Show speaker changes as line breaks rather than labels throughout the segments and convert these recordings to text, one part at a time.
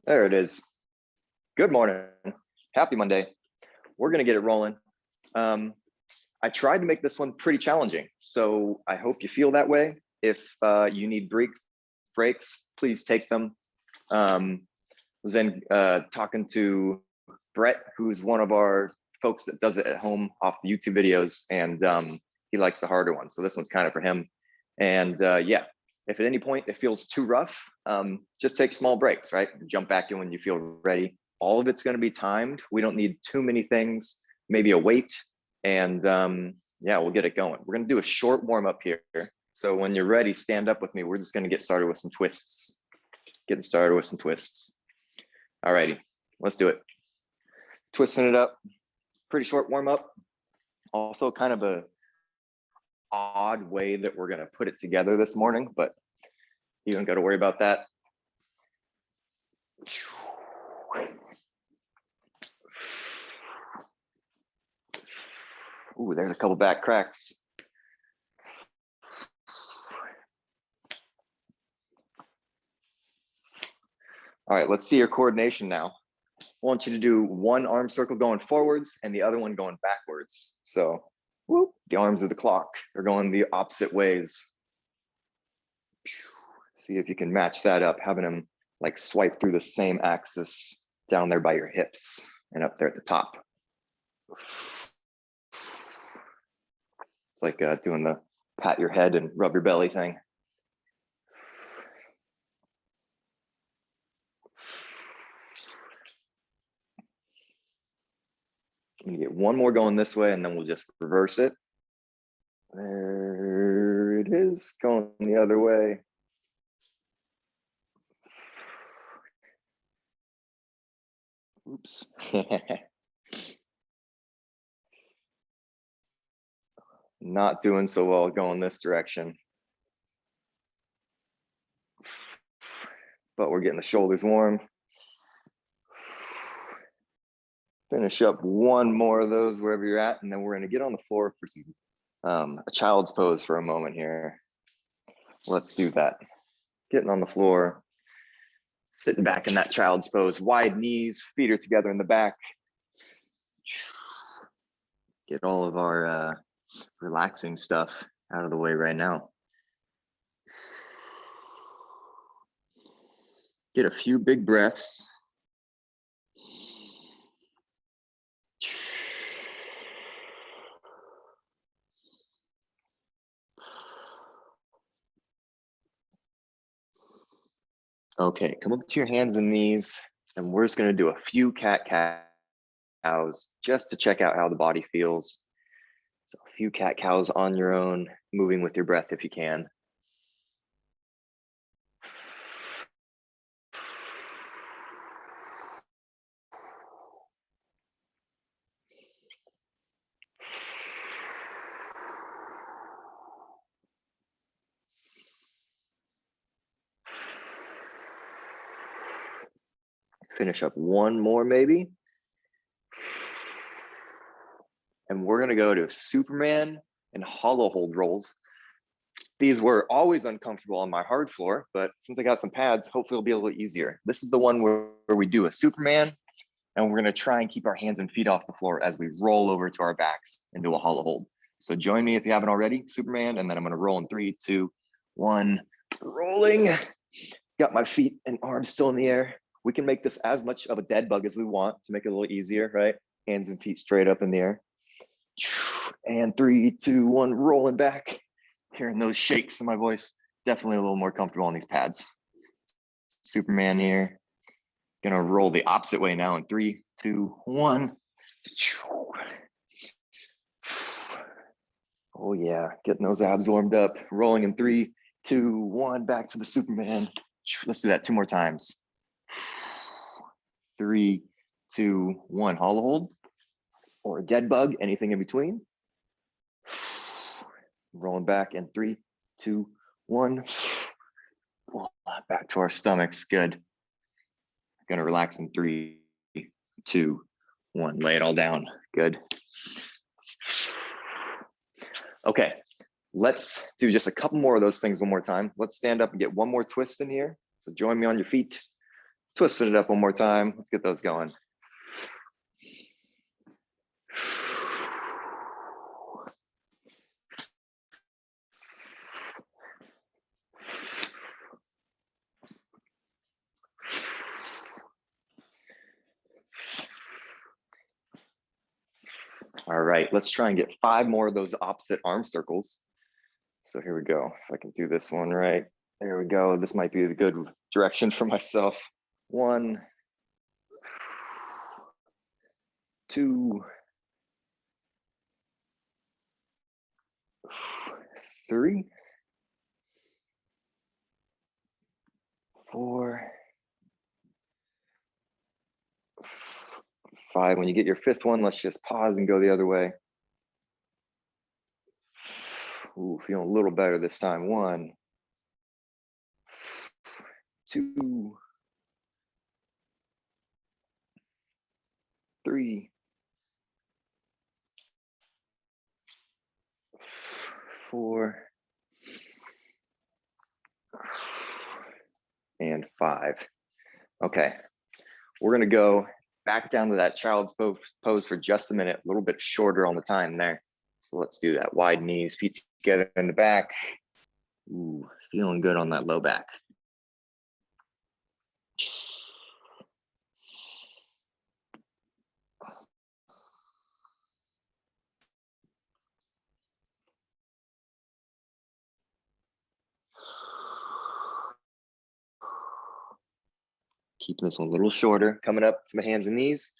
There it is. Good morning. Happy Monday. We're going to get it rolling. I tried to make this one pretty challenging, so I hope you feel that way. If you need breaks, please take them. Was then talking to Brett, who's one of our folks that does it at home off the YouTube videos, and he likes the harder one. So this one's kind of for him. And yeah, if at any point it feels too rough, just take small breaks, right? Jump back in when you feel ready. All of it's going to be timed. We don't need too many things, maybe a weight, and yeah, we'll get it going. We're going to do a short warm up here. So when you're ready, stand up with me. We're just going to get started with some twists. Getting started with some twists. All righty, let's do it. Twisting it up. Pretty short warm up. Also kind of a odd way that we're going to put it together this morning, but you don't got to worry about that. Ooh, there's a couple back cracks. All right, let's see your coordination now. I want you to do one arm circle going forwards and the other one going backwards. So whoop, the arms of the clock are going the opposite ways. See if you can match that up, having them like swipe through the same axis down there by your hips and up there at the top. It's like doing the pat your head and rub your belly thing. I'm gonna get one more going this way and then we'll just reverse it. There it is, going the other way. Oops. Not doing so well going this direction. But we're getting the shoulders warm. Finish up one more of those wherever you're at, and then we're going to get on the floor for some a child's pose for a moment here. Let's do that. Getting on the floor, sitting back in that child's pose, wide knees, feet are together in the back. Get all of our relaxing stuff out of the way right now. Get a few big breaths. Okay, come up to your hands and knees, and we're just going to do a few cat-cows just to check out how the body feels. So a few cat-cows on your own, moving with your breath if you can. Finish up one more maybe. And we're gonna go to Superman and hollow hold rolls. These were always uncomfortable on my hard floor, but since I got some pads, hopefully it'll be a little easier. This is the one where we do a Superman, and we're gonna try and keep our hands and feet off the floor as we roll over to our backs into a hollow hold. So join me if you haven't already, Superman, and then I'm gonna roll in 3, 2, 1, rolling. Got my feet and arms still in the air. We can make this as much of a dead bug as we want to make it a little easier, right? Hands and feet straight up in the air. And 3, 2, 1, rolling back. Hearing those shakes in my voice. Definitely a little more comfortable on these pads. Superman here. Gonna roll the opposite way now in 3, 2, 1. Oh yeah, getting those abs warmed up. Rolling in 3, 2, 1, back to the Superman. Let's do that 2 more times. 3, 2, 1, hollow hold, or a dead bug, anything in between. Rolling back in 3, 2, 1. Back to our stomachs, good. Gonna relax in 3, 2, 1, lay it all down, good. Okay, let's do just a couple more of those things one more time. Let's stand up and get one more twist in here. So join me on your feet. Twisting it up one more time. Let's get those going. All right, let's try and get 5 more of those opposite arm circles. So here we go. If I can do this one right. There we go. This might be a good direction for myself. 1, 2, 3, 4, 5. When you get your 5th one, let's just pause and go the other way. Ooh, feeling a little better this time. 1, 2, 3, 4, and 5. Okay, we're gonna go back down to that child's pose for just a minute, a little bit shorter on the time there. So let's do that. Wide knees, feet together in the back. Ooh, feeling good on that low back. Keeping this one a little shorter, coming up to my hands and knees.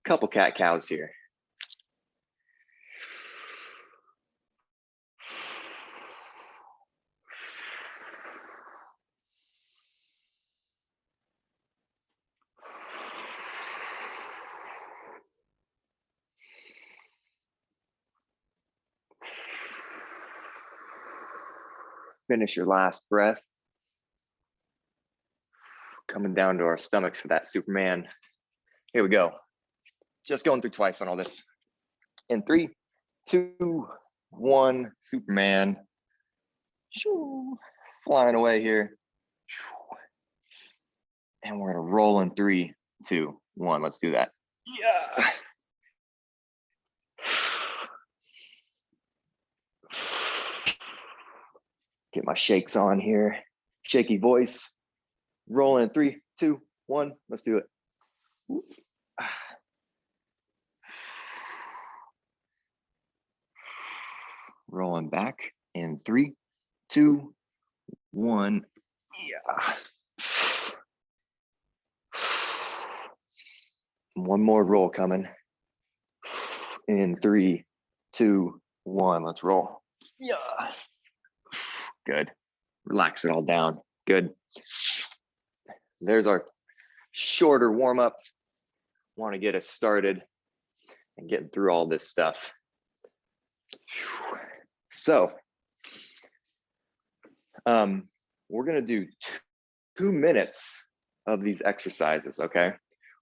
Couple cat cows here. Finish your last breath. Coming down to our stomachs for that Superman. Here we go. Just going through twice on all this. In 3, 2, 1, Superman. Flying away here. And we're gonna roll in 3, 2, 1. Let's do that. Yeah. Get my shakes on here. Shaky voice. Roll in 3, 2, 1. Let's do it. Rolling back in 3, 2, 1. Yeah. One more roll coming. In 3, 2, 1. Let's roll. Yeah. Good. Relax it all down. Good. There's our shorter warm up. Want to get us started and getting through all this stuff. So, we're going to do 2 minutes of these exercises, okay?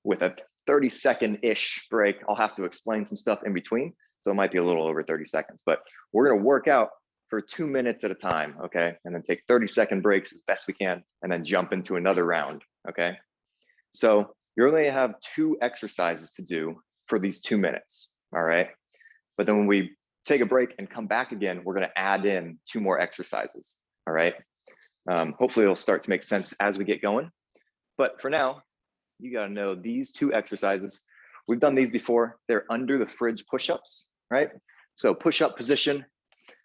With a 30-second-ish break. I'll have to explain some stuff in between, so it might be a little over 30 seconds, but we're going to work out for 2 minutes at a time, okay? And then take 30-second breaks as best we can, and then jump into another round, okay? So you're only gonna have 2 exercises to do for these 2 minutes, all right? But then when we take a break and come back again, we're gonna add in 2 more exercises, all right? Hopefully it'll start to make sense as we get going. But for now, you gotta know these 2 exercises. We've done these before. They're under the fridge push-ups, right? So push-up position.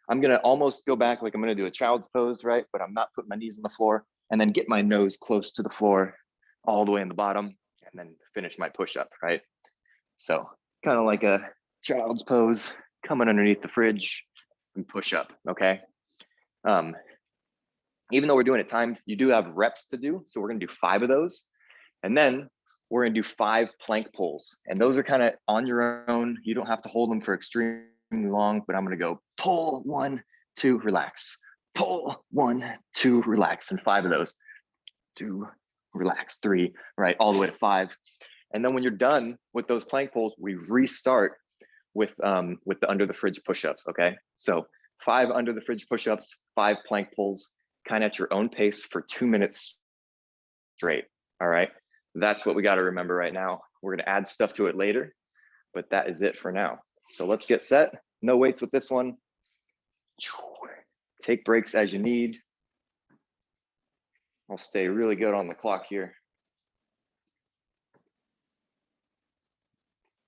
I'm gonna almost go back like I'm gonna do a child's pose, right? But I'm not putting my knees on the floor, and then get my nose close to the floor all the way in the bottom, and then finish my push-up, right? So kind of like a child's pose, coming underneath the fridge and push up, okay? Even though we're doing it timed, you do have reps to do. So we're gonna do 5 of those. And then we're gonna do 5 plank pulls. And those are kind of on your own. You don't have to hold them for extremely long, but I'm gonna go pull, 1, 2, relax. Pull, 1, 2, relax. And 5 of those. 2, relax, 3, right? All the way to 5. And then when you're done with those plank pulls, we restart with the under the fridge push-ups, okay? So 5 under the fridge push-ups, 5 plank pulls, kind of at your own pace for 2 minutes straight, all right? That's what we got to remember right now. We're going to add stuff to it later, but that is it for now. So let's get set. No weights with this one. Take breaks as you need. I'll stay really good on the clock here.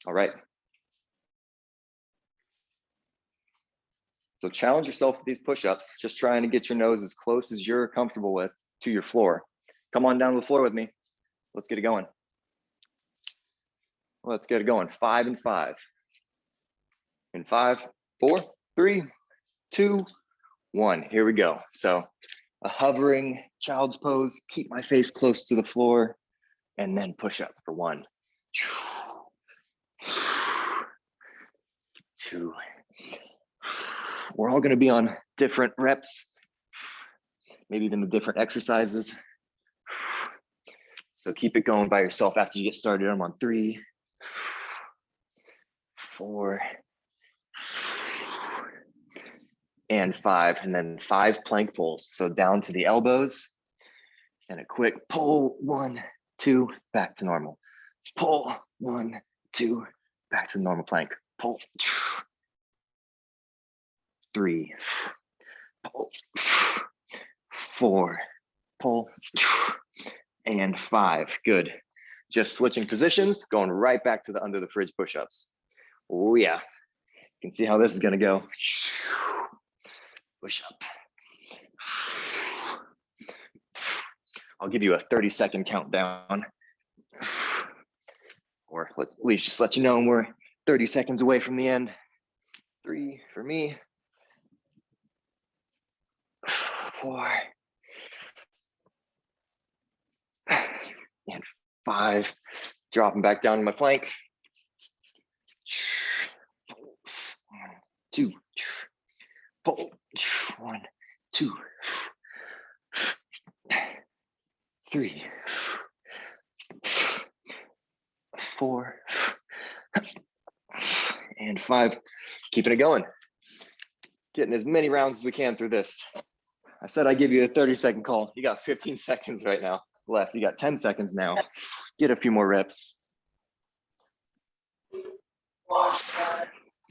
All right. So challenge yourself with these push-ups, just trying to get your nose as close as you're comfortable with to your floor. Come on down to the floor with me. Let's get it going. Let's get it going. 5 and 5. In 5, 4, 3, 2, 1. Here we go. So a hovering child's pose, keep my face close to the floor, and then push up for 1, 2. We're all going to be on different reps, maybe even the different exercises. So keep it going by yourself after you get started. I'm on 3, 4, and 5, and then 5 plank pulls. So down to the elbows and a quick pull, 1, 2, back to normal. Pull, 1, 2, back to the normal plank. Pull, 3, pull, 4, pull, and 5. Good. Just switching positions, going right back to the under the fridge push-ups. Oh yeah. You can see how this is gonna go. Push up. I'll give you a 30-second countdown. Or at least just let you know we're 30 seconds away from the end. 3 for me. 4. And 5. Dropping back down to my plank. 1, 2. Pull. 1, 2. 3. 4. And 5. Keeping it going. Getting as many rounds as we can through this. I said I'd give you a 30-second call. You got 15 seconds right now left. You got 10 seconds now. Get a few more reps.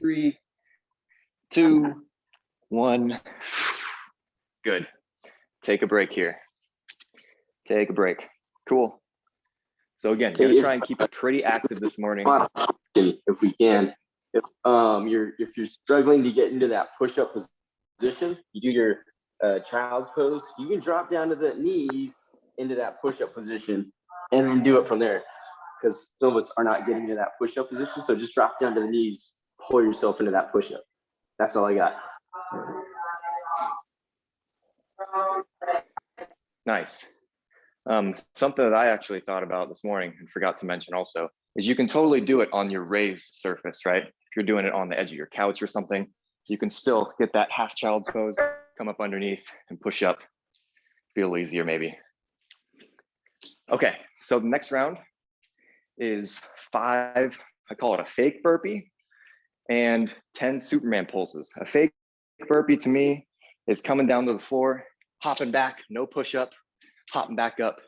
3, 2, 1. Good. Take a break here. Take a break. Cool. So again, gonna try and keep it pretty active this morning.
If we can, if you're struggling to get into that push-up position, you do your child's pose. You can drop down to the knees into that push-up position, and then do it from there. Because some of us are not getting to that push-up position, so just drop down to the knees, pull yourself into that push-up. That's all I got.
Nice. Something that I actually thought about this morning and forgot to mention also is you can totally do it on your raised surface, right? If you're doing it on the edge of your couch or something, you can still get that half child's pose, come up underneath and push up. Feel easier maybe. Okay, so the next round is 5, I call it a fake burpee, and 10 Superman pulses. A fake burpee to me is coming down to the floor, hopping back, no push up, hopping back up,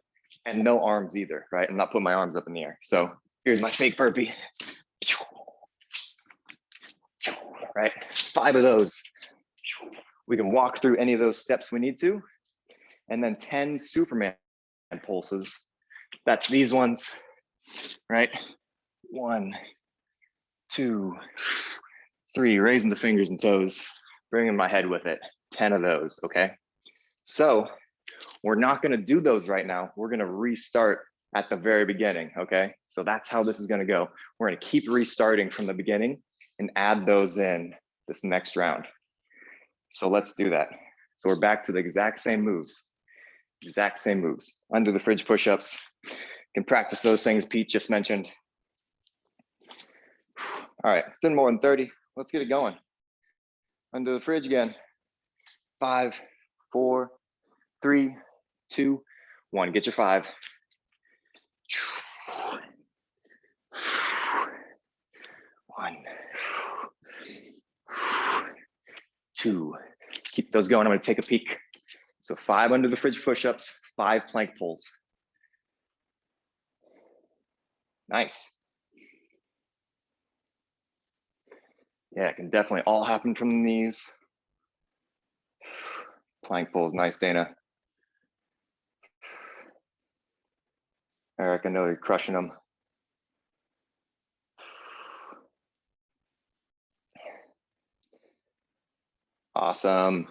and no arms either, right? I'm not putting my arms up in the air. So here's my fake burpee. Right, 5 of those. We can walk through any of those steps we need to. And then 10 Superman pulses. That's these ones, right? 1, 2, 3, raising the fingers and toes, bringing my head with it. 10 of those, okay? So we're not gonna do those right now. We're gonna restart at the very beginning, okay? So that's how this is gonna go. We're gonna keep restarting from the beginning and add those in this next round. So let's do that. So we're back to the exact same moves. Under the fridge push-ups. Can practice those things Pete just mentioned. All right, it's been more than 30. Let's get it going. Under the fridge again. 5, 4, 3, 2, 1. Get your 5. 1, 2. Keep those going. I'm going to take a peek. So 5 under the fridge push-ups, 5 plank pulls. Nice. Yeah, it can definitely all happen from the knees. Plank pulls, nice, Dana. Eric, I know you're crushing them. Awesome.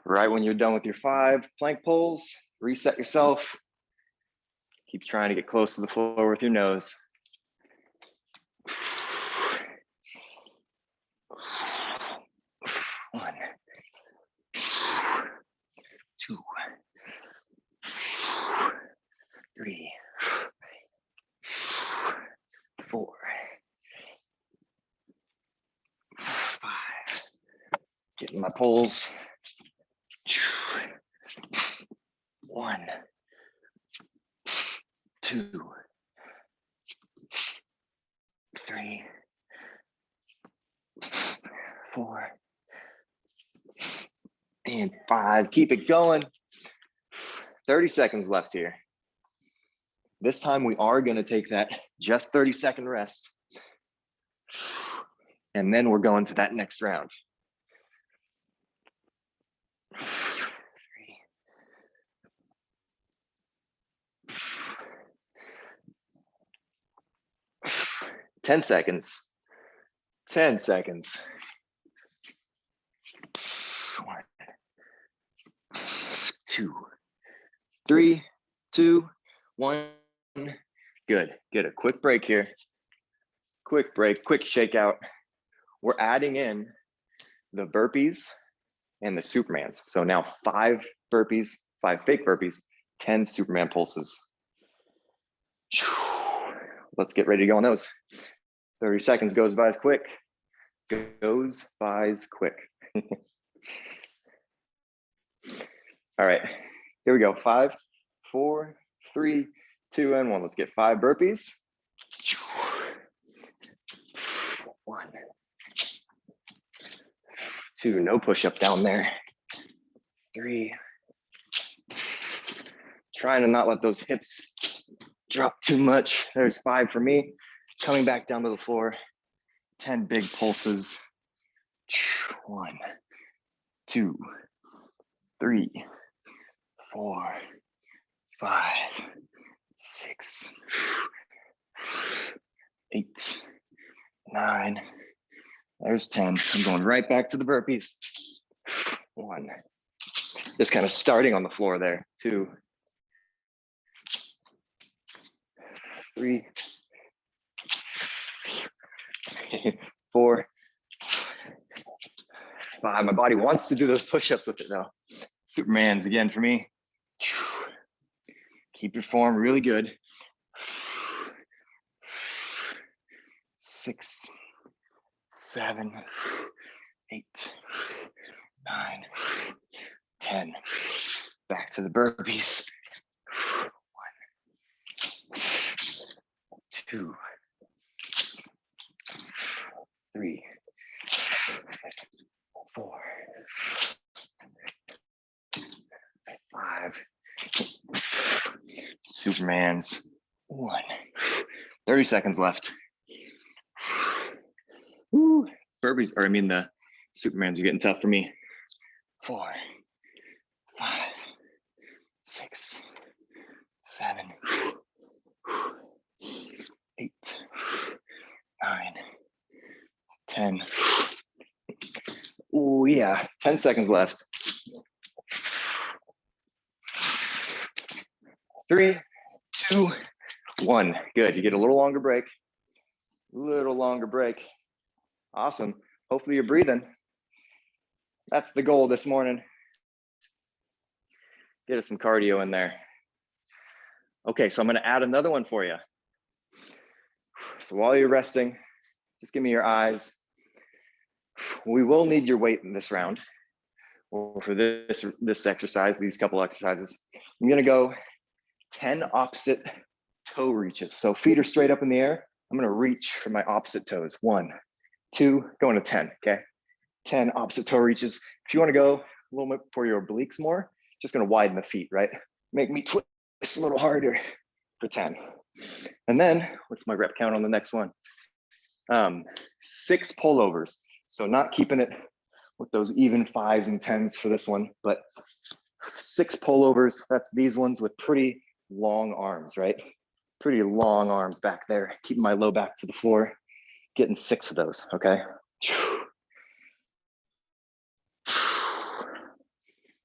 Right when you're done with your 5 plank pulls, reset yourself. Keep trying to get close to the floor with your nose. 1, 2, 3, 4, 5. Getting my pulls. 1, 2, 3, 4, and 5. Keep it going. 30 seconds left here. This time we are going to take that just 30-second rest. And then we're going to that next round. 10 seconds. 10 seconds. 1, 2, 3, 2, 1. Good. Get a quick break here. Quick break, quick shakeout. We're adding in the burpees and the Supermans. So now 5 burpees, 5 fake burpees, 10 Superman pulses. Let's get ready to go on those. 30 seconds goes by as quick. Goes by as quick. All right, here we go. 5, 4, 3, 2, and 1. Let's get 5 burpees. 1, 2, no push-up down there. 3, trying to not let those hips drop too much. There's 5 for me. Coming back down to the floor. 10 big pulses. 1, 2, 3, 4, 5, 6, 8, 9. There's 10. I'm going right back to the burpees. 1. Just kind of starting on the floor there. 2, 3, 4, 5. My body wants to do those push-ups with it though. Supermans again for me. Keep your form really good. 6, 7, 8, 9, 10. Back to the burpees. 1, 2, 3, 4, 5. Supermans. 1. 30 seconds left. Woo. Burpees, or I mean the Supermans are getting tough for me. 4, 5, 6, 7, 8, 9, 10. Oh yeah, 10 seconds left. 3, 2, 1. Good. You get a little longer break. Little longer break. Awesome. Hopefully you're breathing. That's the goal this morning. Get us some cardio in there. Okay, so I'm going to add another one for you. So while you're resting, just give me your eyes. We will need your weight in this round, or for this exercise, these couple exercises. I'm going to go 10 opposite toe reaches. So feet are straight up in the air. I'm going to reach for my opposite toes. 1, 2, going to 10. Okay, 10 opposite toe reaches. If you want to go a little bit for your obliques more, just going to widen the feet, right? Make me twist a little harder for 10. And then what's my rep count on the next one? 6 pullovers. So not keeping it with those even 5s and 10s for this one, but 6 pullovers. That's these ones with pretty long arms, right? Pretty long arms back there, keeping my low back to the floor, getting 6 of those, okay?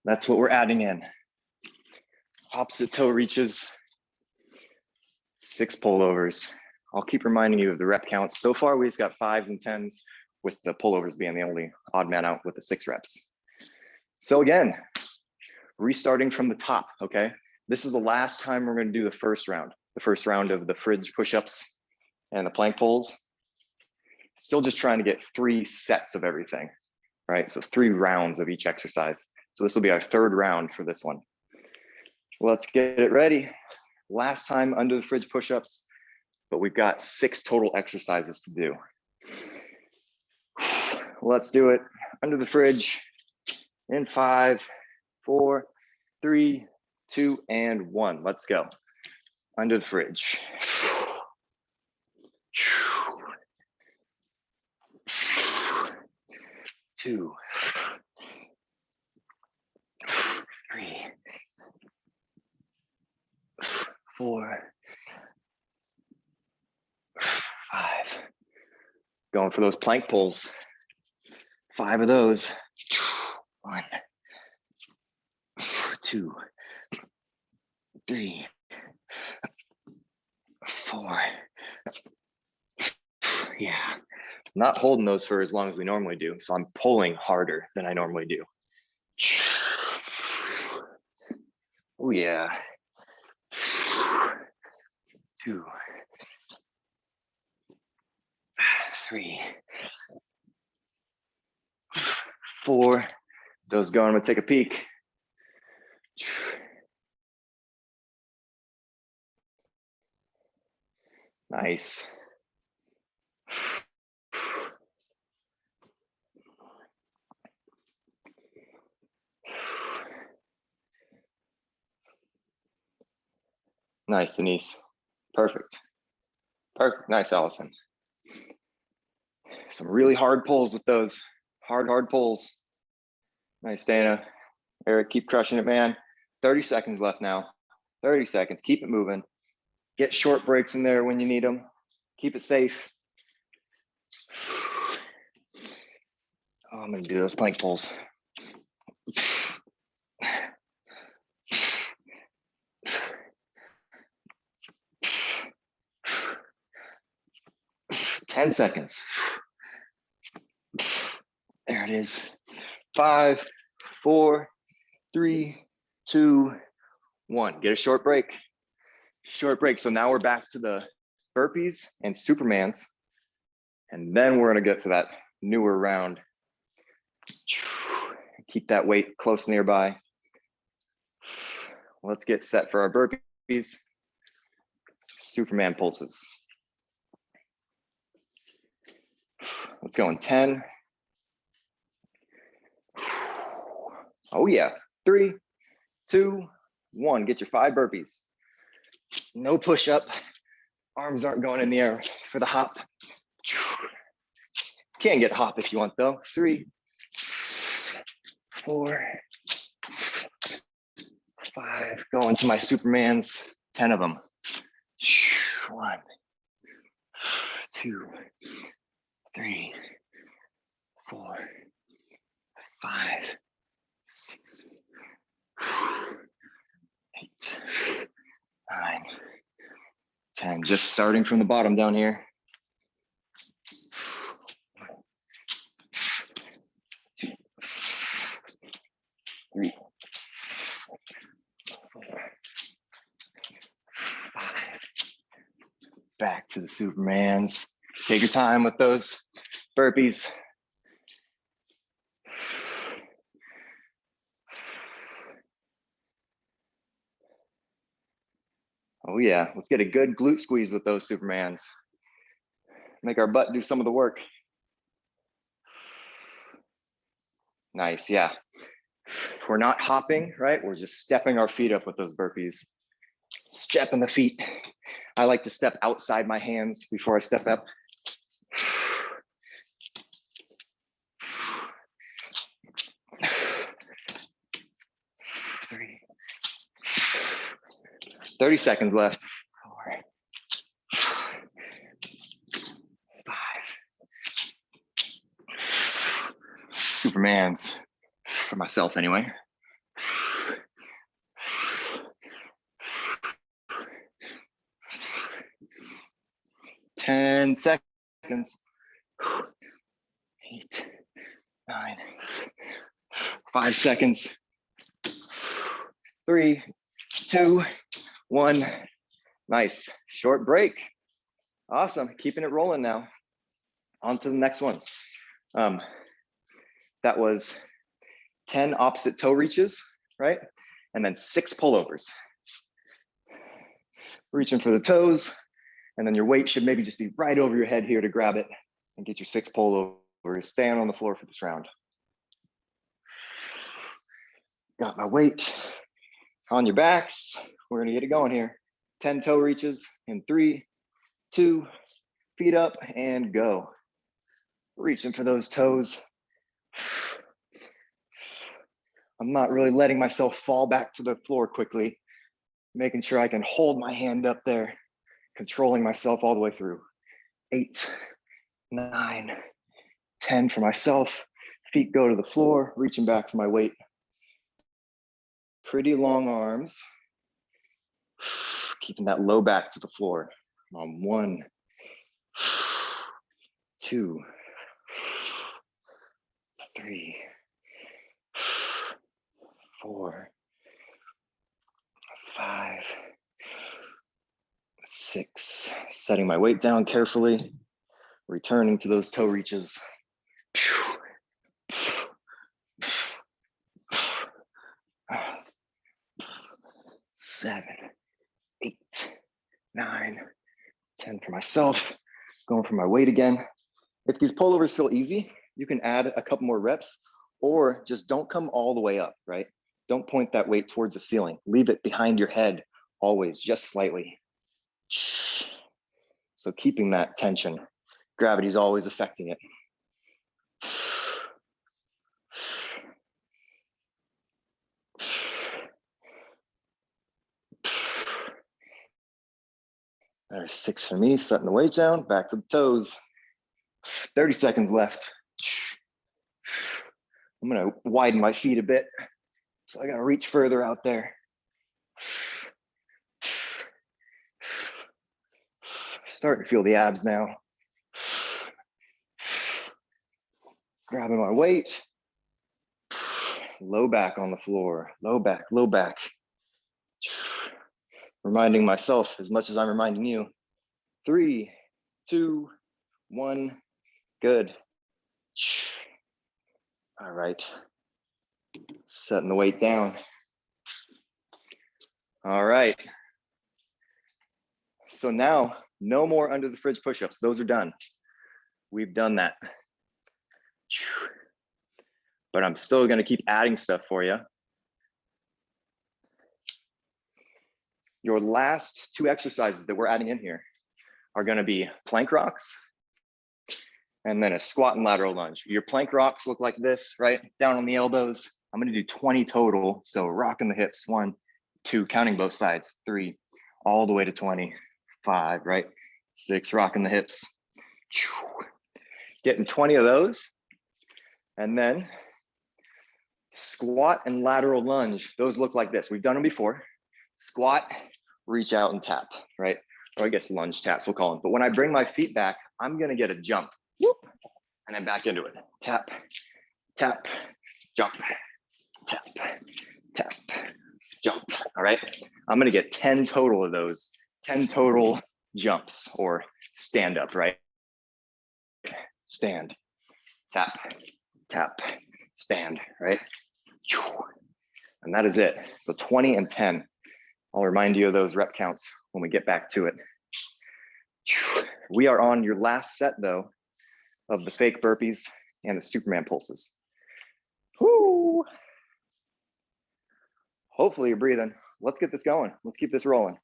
That's what we're adding in. Opposite toe reaches, 6 pullovers. I'll keep reminding you of the rep counts. So far, we just got 5s and 10s, with the pullovers being the only odd man out with the 6 reps. So again, restarting from the top, okay? This is the last time we're gonna do the first round of the fridge push-ups and the plank pulls. Still just trying to get 3 sets of everything, right? So 3 rounds of each exercise. So this will be our 3rd round for this one. Let's get it ready. Last time under the fridge push-ups, but we've got 6 total exercises to do. Let's do it under the fridge in 5, 4, 3, 2, and 1. Let's go. Under the fridge. 2, 3, 4, 5. Going for those plank pulls. 5 of those. 1, 2, 3, 4. Yeah, not holding those for as long as we normally do. So I'm pulling harder than I normally do. Oh yeah. 2, 3, 4. Those going, I'm gonna take a peek. Nice. Nice, Denise. Perfect. Perfect. Nice, Allison. Some really hard pulls with those. Hard pulls. Nice, Dana. Eric, keep crushing it, man. 30 seconds left now. 30 seconds. Keep it moving. Get short breaks in there when you need them. Keep it safe. Oh, I'm going to do those plank pulls. 10 seconds. There it is. 5, 4, 3, 2, 1. Get a short break. Short break. So now we're back to the burpees and Supermans. And then we're going to get to that newer round. Keep that weight close nearby. Let's get set for our burpees. Superman pulses. Let's go in 10. Oh yeah, 3, 2, 1. Get your 5 burpees. No push up. Arms aren't going in the air for the hop. Can get hop if you want though. 3, 4, 5. Going to my Supermans. 10 of them. 1, 2, 3, 4, 5, 6, 8, 9, 10. Just starting from the bottom down here. 2, 3, 4, 5. Back to the Supermans. Take your time with those burpees. Oh yeah, let's get a good glute squeeze with those Supermans. Make our butt do some of the work. Nice, yeah. We're not hopping, right? We're just stepping our feet up with those burpees. Step in the feet. I like to step outside my hands before I step up. 30 seconds left. 4, 5. Superman's for myself anyway. 10 seconds. 8, 9, 5 seconds. 3, 2, 1. Nice. Short break. Awesome. Keeping it rolling now. On to the next ones. That was 10 opposite toe reaches, right? And then 6 pullovers. Reaching for the toes, and then your weight should maybe just be right over your head here to grab it and get your 6 pullovers. Staying on the floor for this round. Got my weight on your backs. We're gonna get it going here. 10 toe reaches in 3, 2, feet up and go. Reaching for those toes. I'm not really letting myself fall back to the floor quickly, making sure I can hold my hand up there, controlling myself all the way through. 8, 9, 10 for myself. Feet go to the floor, reaching back for my weight. Pretty long arms. Keeping that low back to the floor. On 1, 2, 3, 4, 5, 6. Setting my weight down carefully, returning to those toe reaches. 7, 8, 9, 10 for myself. Going for my weight again. If these pullovers feel easy, you can add a couple more reps, or just don't come all the way up, right? Don't point that weight towards the ceiling. Leave it behind your head always, just slightly. So keeping that tension. Gravity is always affecting it. There's 6 for me, setting the weight down, back to the toes. 30 seconds left. I'm gonna widen my feet a bit. So I gotta reach further out there. Starting to feel the abs now. Grabbing my weight. Low back on the floor, low back, low back. Reminding myself as much as I'm reminding you. 3, 2, 1, good. All right, setting the weight down. All right. So now, no more under the fridge push-ups. Those are done. We've done that. But I'm still gonna keep adding stuff for you. Your last 2 exercises that we're adding in here are gonna be plank rocks and then a squat and lateral lunge. Your plank rocks look like this, right? Down on the elbows. I'm gonna do 20 total. So rocking the hips, 1, 2, counting both sides, 3, all the way to 20, 5, right? 6, rocking the hips. Getting 20 of those. And then squat and lateral lunge. Those look like this. We've done them before. Squat, reach out and tap, right? Or I guess lunge taps, we'll call them. But when I bring my feet back, I'm gonna get a jump, whoop, and then back into it. Tap, tap, jump, tap, tap, jump, all right? I'm gonna get 10 total of those, 10 total jumps or stand up, right? Stand, tap, tap, stand, right? And that is it. So 20 and 10. I'll remind you of those rep counts when we get back to it. We are on your last set though of the fake burpees and the Superman pulses. Woo. Hopefully you're breathing. let's get this going. Let's keep this rolling.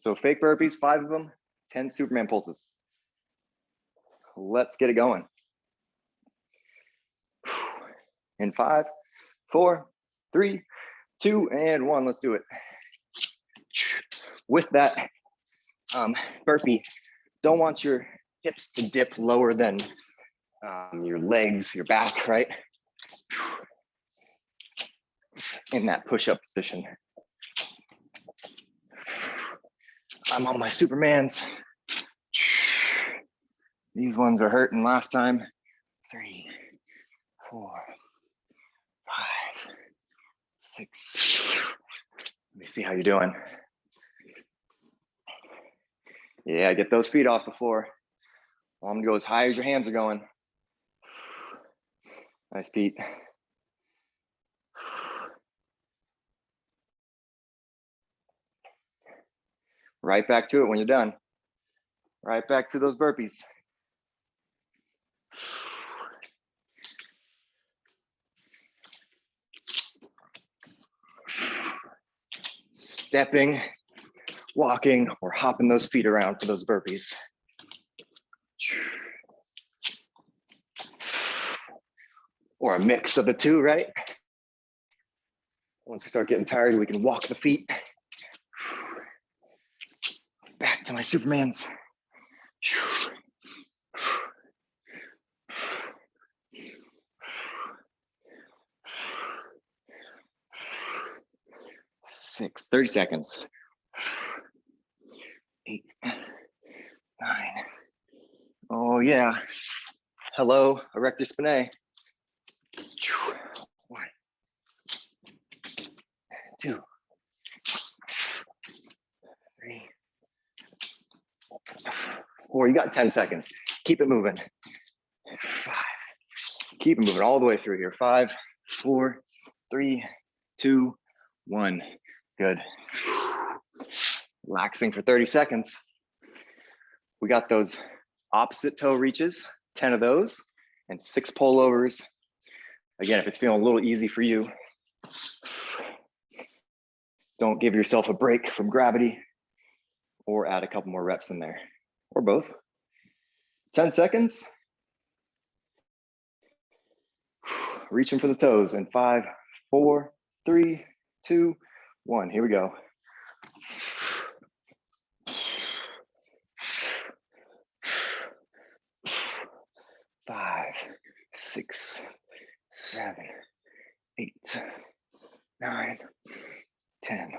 So fake burpees, 5 of them, 10 Superman pulses. Let's get it going. In 5, 4, 3, 2, and 1. Let's do it. With that burpee, don't want your hips to dip lower than your legs, your back, right? In that push-up position. I'm on my Supermans. These ones are hurting last time. 3, 4, 5, 6. Let me see how you're doing. Yeah, get those feet off the floor. Want them to go as high as your hands are going. Nice, Pete. Right back to it when you're done. Right back to those burpees. Stepping, walking, or hopping those feet around for those burpees. Or a mix of the two, right? Once we start getting tired, we can walk the feet. Back to my Supermans. 6, 30 seconds. 8, 9. Oh yeah. Hello, erector spinae. 1, 2, 3, 4. You got 10 seconds. Keep it moving. 5. Keep it moving all the way through here. 5, 4, 3, 2, 1. Good. Relaxing for 30 seconds. We got those opposite toe reaches, 10 of those, and 6 pullovers. Again, if it's feeling a little easy for you, don't give yourself a break from gravity, or add a couple more reps in there, or both. 10 seconds. Reaching for the toes in 5, 4, 3, 2, 1. Here we go. 5, 6, 7, 8, 9, 10.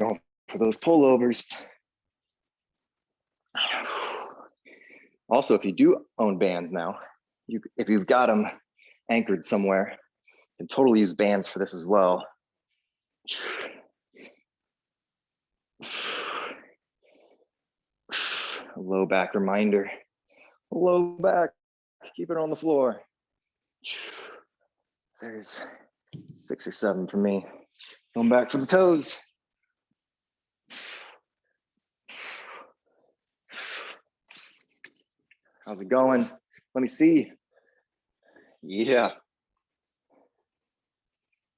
Going for those pullovers. Also, if you do own bands now, if you've got them anchored somewhere, you can totally use bands for this as well. A low back reminder. Low back, keep it on the floor. There's 6 or 7 for me. Going back for the toes. How's it going? Let me see. Yeah.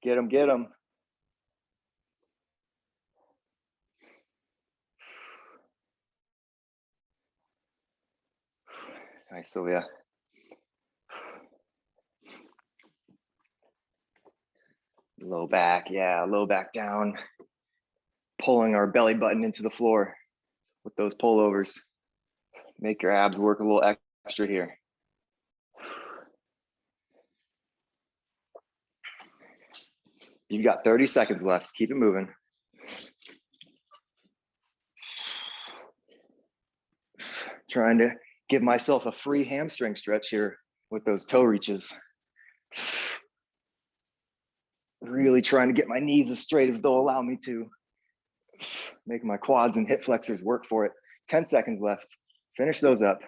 Get them, get them. Nice, Sylvia. Low back, yeah, low back down. Pulling our belly button into the floor with those pullovers. Make your abs work a little extra here. You've got 30 seconds left. Keep it moving. Trying to give myself a free hamstring stretch here with those toe reaches. Really trying to get my knees as straight as they'll allow me to. Make my quads and hip flexors work for it. 10 seconds left. Finish those up.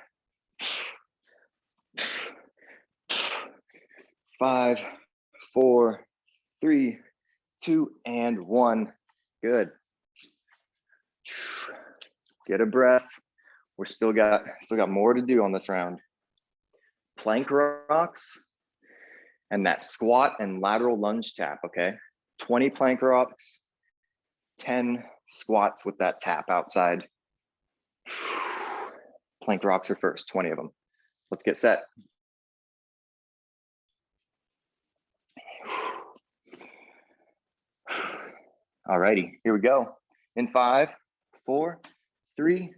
5, 4, 3, 2, and 1. Good. Get a breath. We're still got more to do on this round. Plank rocks and that squat and lateral lunge tap, okay? 20 plank rocks, 10 squats with that tap outside. Plank rocks are first, 20 of them. Let's get set. All righty, here we go. In 5, 4, 3,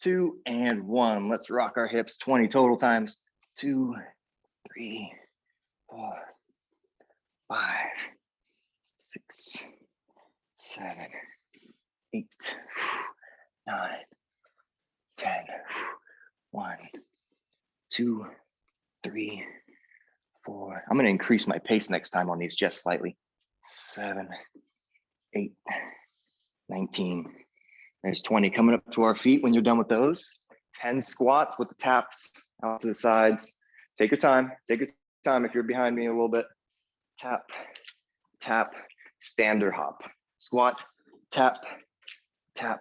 2, and 1. Let's rock our hips 20 total times. 2, 3, 4, 5, 6, 7, 8, 9, 10. 1, 2, 3, 4. I'm going to increase my pace next time on these just slightly. 7, 8, 19. There's 20 coming up to our feet when you're done with those. 10 squats with the taps out to the sides. Take your time. Take your time if you're behind me a little bit. Tap, tap, stand or hop. Squat, tap, tap,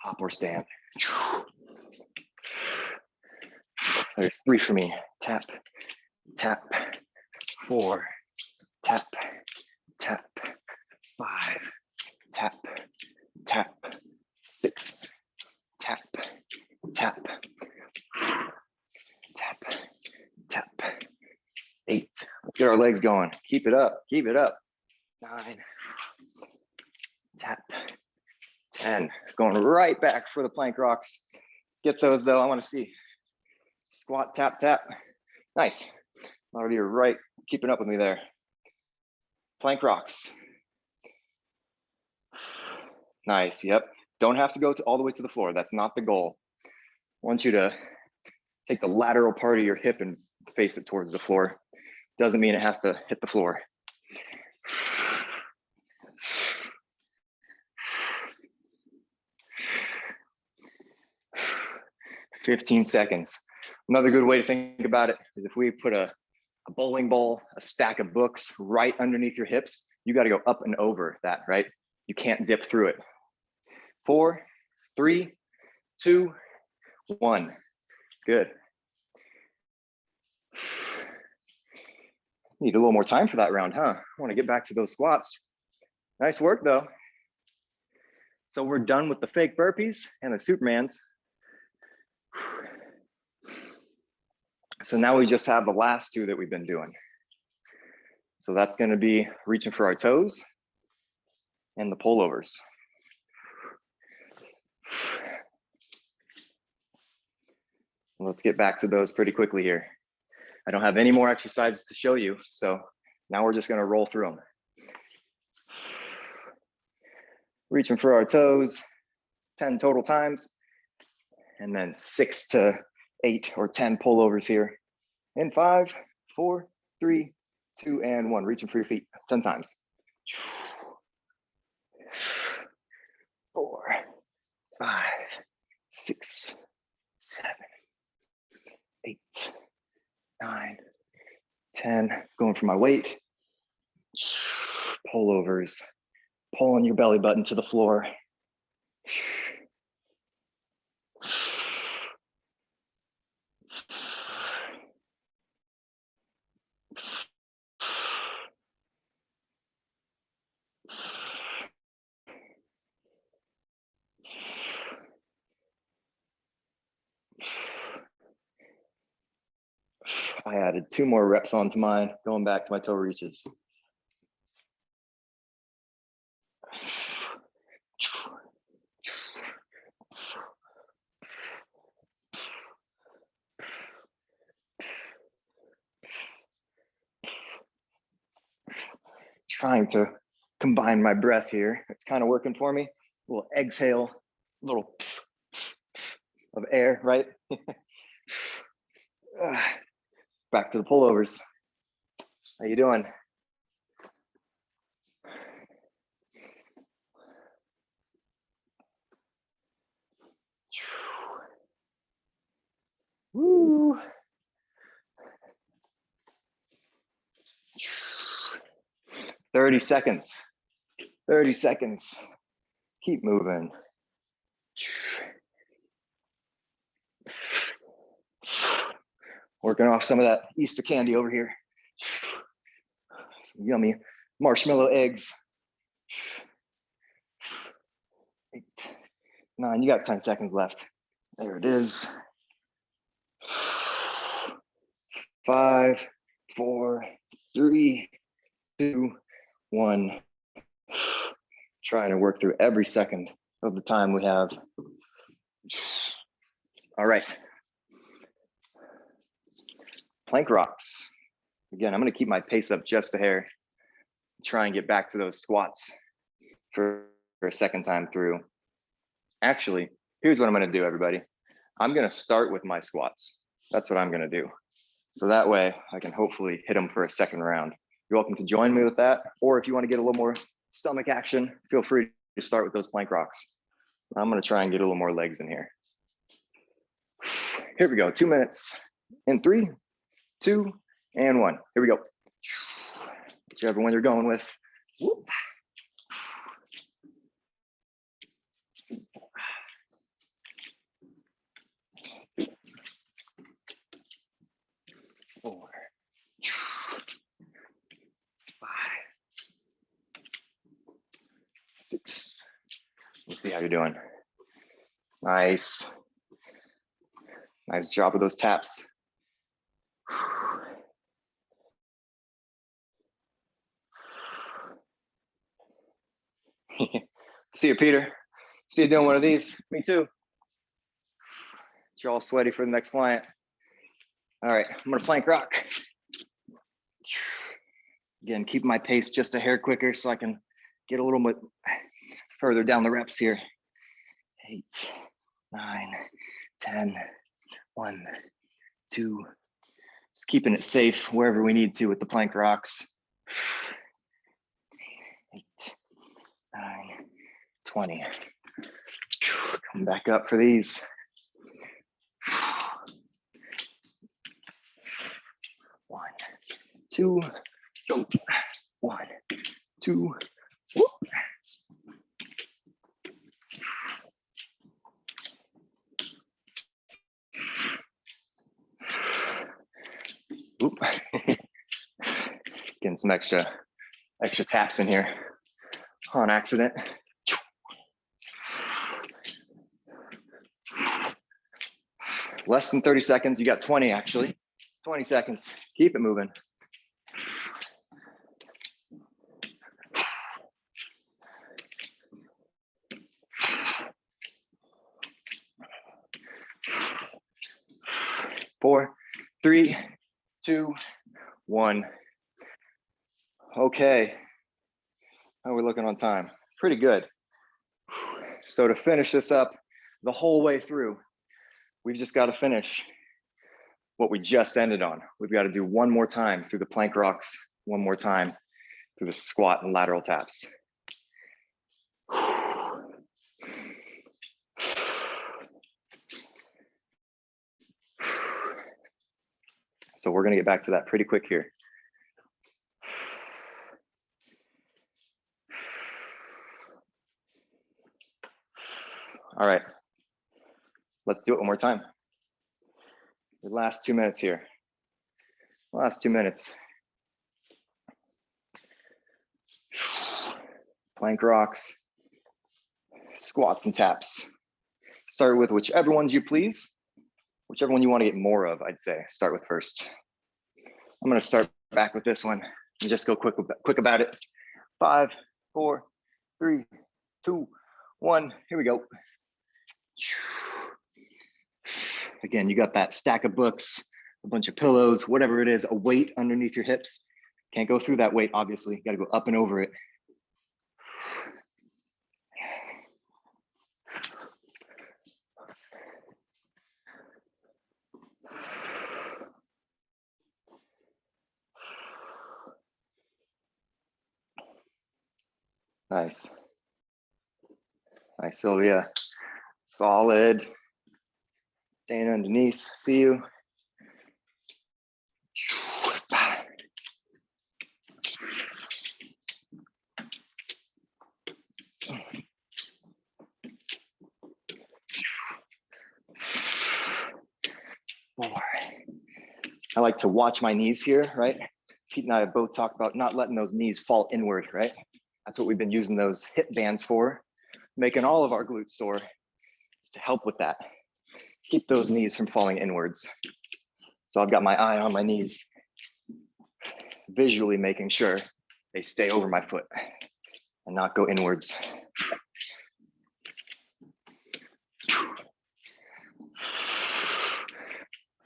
hop or stand. There's 3 for me. Tap, tap, 4, tap, tap, 5, tap, tap, 6, tap, tap, tap, tap, 8. Let's get our legs going. Keep it up, keep it up. 9, tap, 10. Going right back for the plank rocks. Get those though, I want to see. Squat, tap, tap. Nice. Already you're right, keeping up with me there. Plank rocks. Nice, yep. Don't have to go all the way to the floor. That's not the goal. I want you to take the lateral part of your hip and face it towards the floor. Doesn't mean it has to hit the floor. 15 seconds. Another good way to think about it is if we put a bowling ball, a stack of books right underneath your hips, you got to go up and over that, right? You can't dip through it. 4, 3, 2, 1. Good. Need a little more time for that round, huh? I want to get back to those squats. Nice work though. So we're done with the fake burpees and the Supermans. So now we just have the last 2 that we've been doing. So that's going to be reaching for our toes and the pullovers. Let's get back to those pretty quickly here. I don't have any more exercises to show you, so now we're just going to roll through them. Reaching for our toes, 10 total times, and then 6 to 8 or 10 pullovers here. In 5, 4, 3, 2, and 1. Reaching for your feet 10 times. 4, 5, 6, 7, 8, 9, 10. Going for my weight. Pullovers. Pulling your belly button to the floor. I added 2 more reps onto mine, going back to my toe reaches. Trying to combine my breath here. It's kind of working for me. A little exhale, a little of air, right? Back to the pullovers. How you doing? Woo. 30 seconds. 30 seconds. Keep moving. Working off some of that Easter candy over here. Some yummy marshmallow eggs. 8, 9, you got 10 seconds left. There it is. 5, 4, 3, 2, 1. Trying to work through every second of the time we have. All right. Plank rocks. Again, I'm going to keep my pace up just a hair. Try and get back to those squats for a second time through. Actually, here's what I'm going to do, everybody. I'm going to start with my squats. That's what I'm going to do. So that way I can hopefully hit them for a second round. You're welcome to join me with that. Or if you want to get a little more stomach action, feel free to start with those plank rocks. I'm going to try and get a little more legs in here. Here we go. 2 minutes in 3, 2, and 1. Here we go. Whichever one you're going with. Whoop. 4, 5, 6. We'll see how you're doing. Nice. Nice job with those taps. See you, Peter. See you doing one of these. Me too. You're all sweaty for the next client. All right, I'm gonna plank rock. Again, keep my pace just a hair quicker so I can get a little bit further down the reps here. 8, 9, 10, 1, 2. Just keeping it safe wherever we need to with the plank rocks. 8, 9, 20. Come back up for these. 1, 2, go. 1, 2, whoop. Oop. Getting some extra taps in here on accident. Less than 30 seconds. You got 20 actually. 20 seconds. Keep it moving. Four, 3, 2, 1. Okay. How are we looking on time? Pretty good. So to finish this up the whole way through, we've just got to finish what we just ended on. We've got to do one more time through the plank rocks, one more time through the squat and lateral taps. So we're going to get back to that pretty quick here. All right, let's do it one more time. The last 2 minutes here. Last 2 minutes. Plank rocks, squats and taps. Start with whichever ones you please. Whichever one you want to get more of, I'd say, start with first. I'm going to start back with this one and just go quick about it. 5, 4, 3, 2, 1. Here we go. Again, you got that stack of books, a bunch of pillows, whatever it is, a weight underneath your hips. Can't go through that weight, obviously. You got to go up and over it. Nice. Nice, Sylvia. Solid. Dana and Denise, see you. I like to watch my knees here, right? Pete and I have both talked about not letting those knees fall inward, right? That's what we've been using those hip bands for, making all of our glutes sore. It's to help with that. Keep those knees from falling inwards. So I've got my eye on my knees, visually making sure they stay over my foot and not go inwards.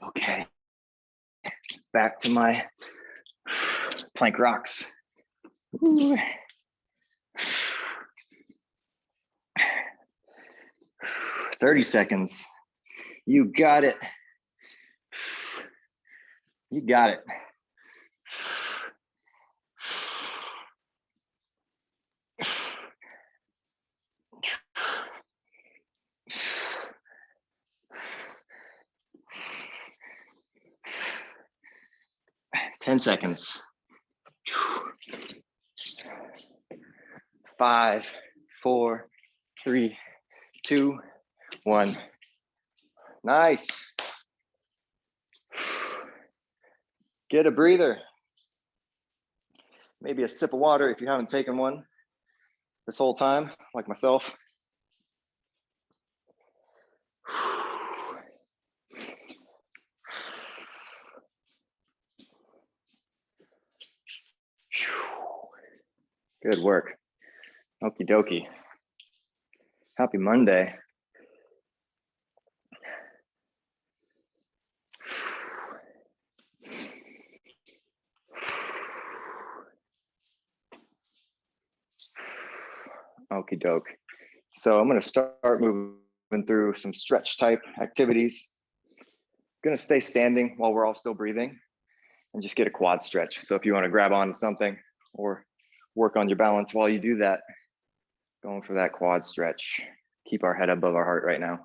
Okay, back to my plank rocks. Ooh. 30 seconds. You got it. You got it. Ten seconds. 5, 4, 3, 2, 1. Nice. Get a breather. Maybe a sip of water if you haven't taken one this whole time, like myself. Good work. Okie dokie. Happy Monday. Okie doke. So I'm going to start moving through some stretch type activities. Going to stay standing while we're all still breathing and just get a quad stretch. So if you want to grab onto something or work on your balance while you do that, going for that quad stretch. Keep our head above our heart right now.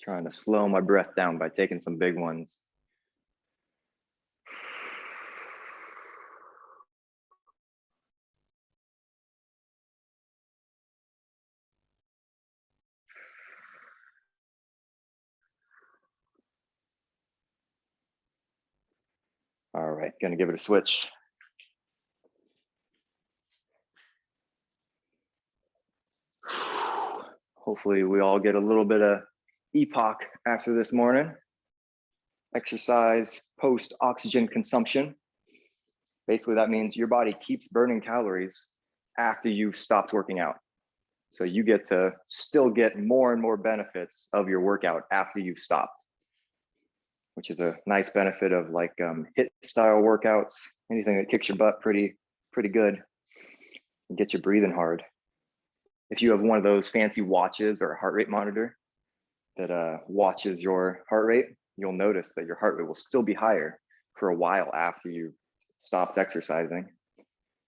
Trying to slow my breath down by taking some big ones. All right, gonna give it a switch. Hopefully we all get a little bit of EPOC after this morning. Exercise post oxygen consumption. Basically that means your body keeps burning calories after you've stopped working out. So you get to still get more and more benefits of your workout after you've stopped, which is a nice benefit of like HIIT style workouts, anything that kicks your butt pretty good and get you breathing hard. If you have one of those fancy watches or a heart rate monitor that watches your heart rate, you'll notice that your heart rate will still be higher for a while after you stopped exercising.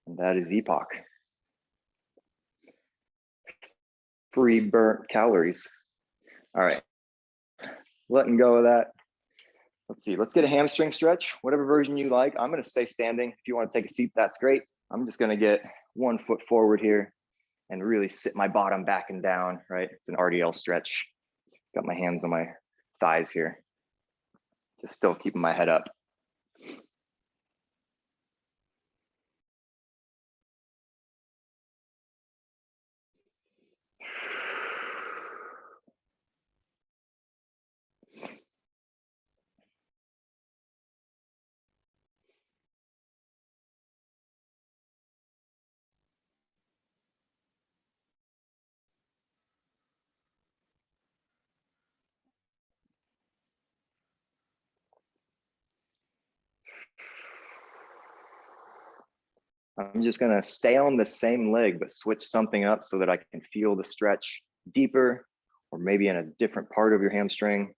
And that is EPOC. Free burnt calories. All right, letting go of that. Let's see, let's get a hamstring stretch, whatever version you like. I'm gonna stay standing. If you wanna take a seat, that's great. I'm just gonna get 1 foot forward here and really sit my bottom back and down, right? It's an RDL stretch. Got my hands on my thighs here. Just still keeping my head up. I'm just gonna stay on the same leg, but switch something up so that I can feel the stretch deeper or maybe in a different part of your hamstring.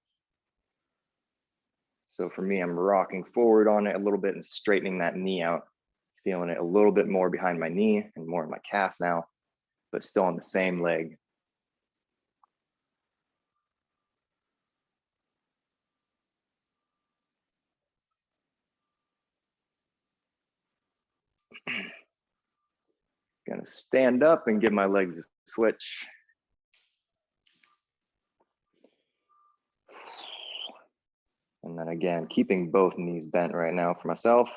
So for me, I'm rocking forward on it a little bit and straightening that knee out, feeling it a little bit more behind my knee and more in my calf now, but still on the same leg. Gonna stand up and give my legs a switch. And then again, keeping both knees bent right now for myself.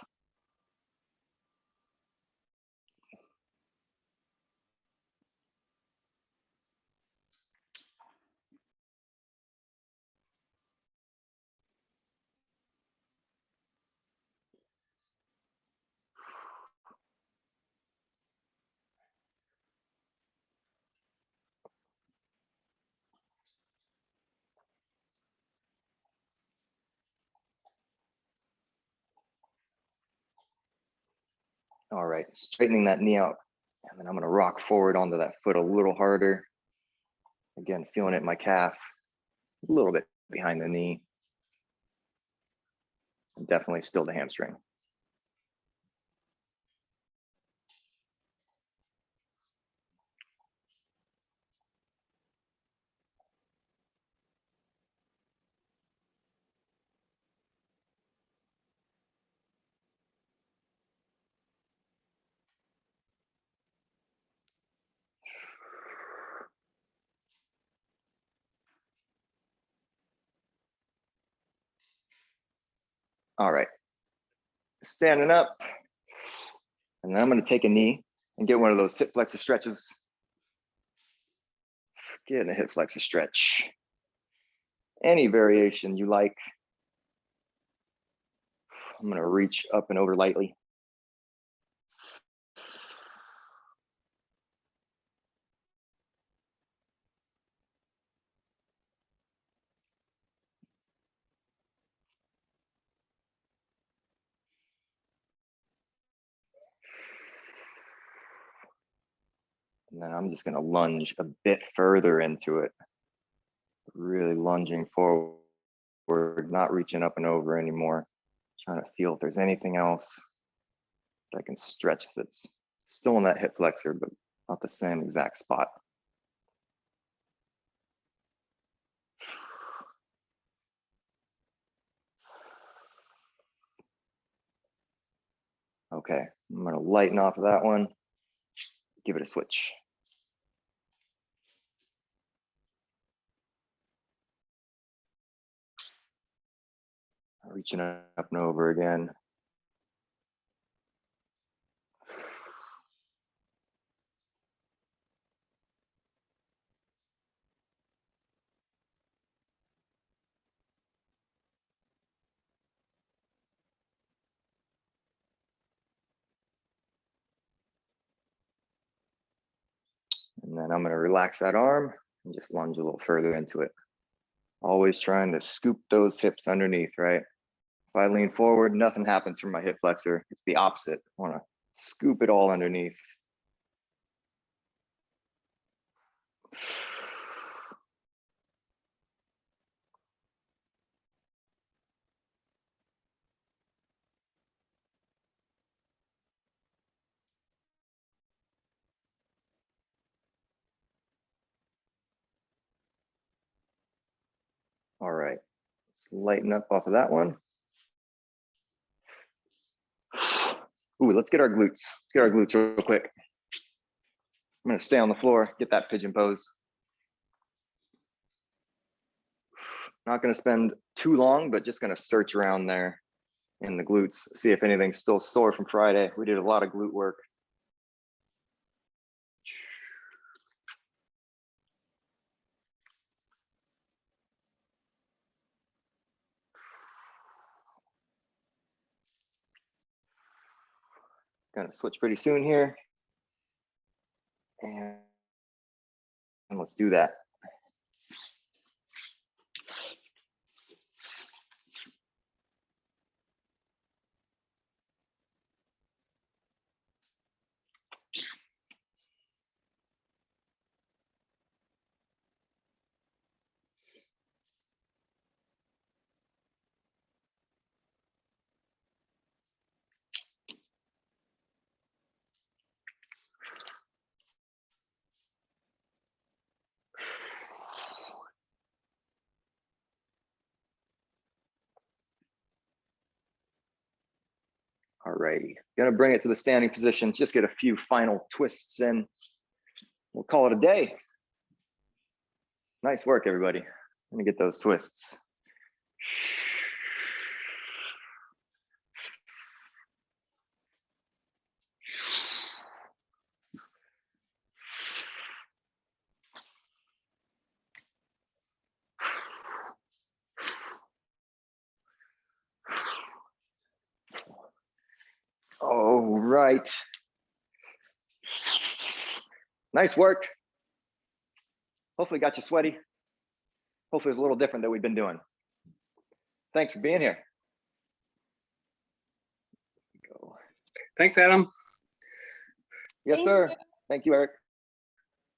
All right, straightening that knee out. And then I'm gonna rock forward onto that foot a little harder. Again, feeling it in my calf, a little bit behind the knee. Definitely still the hamstring. All right, standing up. And then I'm gonna take a knee and get one of those hip flexor stretches. Get a hip flexor stretch. Any variation you like. I'm gonna reach up and over lightly. And then I'm just gonna lunge a bit further into it. Really lunging forward, not reaching up and over anymore. Trying to feel if there's anything else that I can stretch that's still in that hip flexor, but not the same exact spot. Okay, I'm gonna lighten off of that one. Give it a switch. Reaching up and over again. And then I'm gonna relax that arm and just lunge a little further into it. Always trying to scoop those hips underneath, right? If I lean forward, nothing happens from my hip flexor. It's the opposite. I wanna scoop it all underneath. All right, let's lighten up off of that one. Ooh, let's get our glutes. Let's get our glutes real quick. I'm gonna stay on the floor, get that pigeon pose. Not gonna spend too long, but just gonna search around there in the glutes, see if anything's still sore from Friday. We did a lot of glute work. Gonna switch pretty soon here. And let's do that. All righty, gonna bring it to the standing position, just get a few final twists in. We'll call it a day. Nice work, everybody. Let me get those twists. All right. Nice work. Hopefully got you sweaty. Hopefully it's a little different than we've been doing. Thanks for being here. Go.
Thanks, Adam.
Yes,
Thank
sir.
you.
Thank you, Eric.